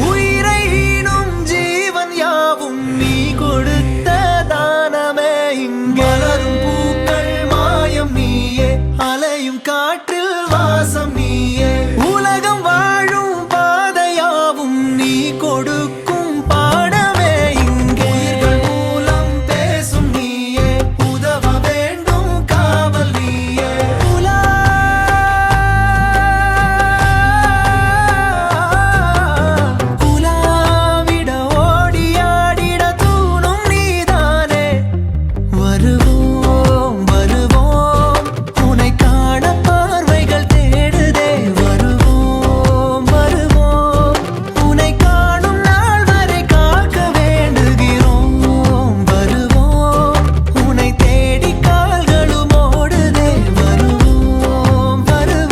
உயிரையினும் ஜீவன் யாவும் நீ கொடுத்த தானமே. இங்கலரும் பூக்கள் மாயம் நீயே, அலையும் காற்றில் வாசம் நீயே. உலகம் வாழும் பாதையாவும் நீ கொடுக்கும் பாடமே. இங்கே உயிர்கள் மூலம் பேசும் நீயே, உதவ வேண்டும் காவல் நீயே. உலாவிட ஓடியாடிட தூணும் நீதானே. வருவோம் வருவோம் உன்னை காண பார்வைகள் தேடுதே. வருவோம் வருவோம் உன்னை காணும் நாள் வரை காக்க வேண்டுகிறோம். வருவோம் உன்னை தேடி கால்களும் ஓடுதே. வருவோம் வருவோம்.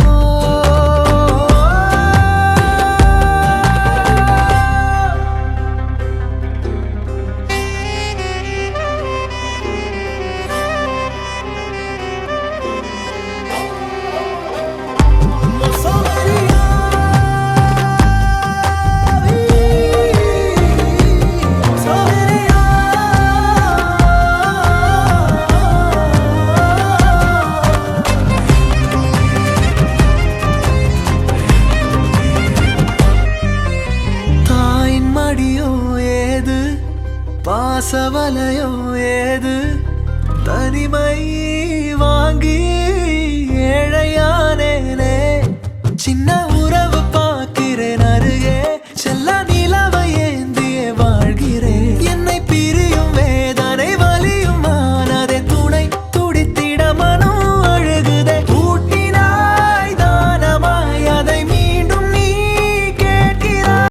தாயின் மடியோ ஏது, பாசவலையோ ஏது, தனிமை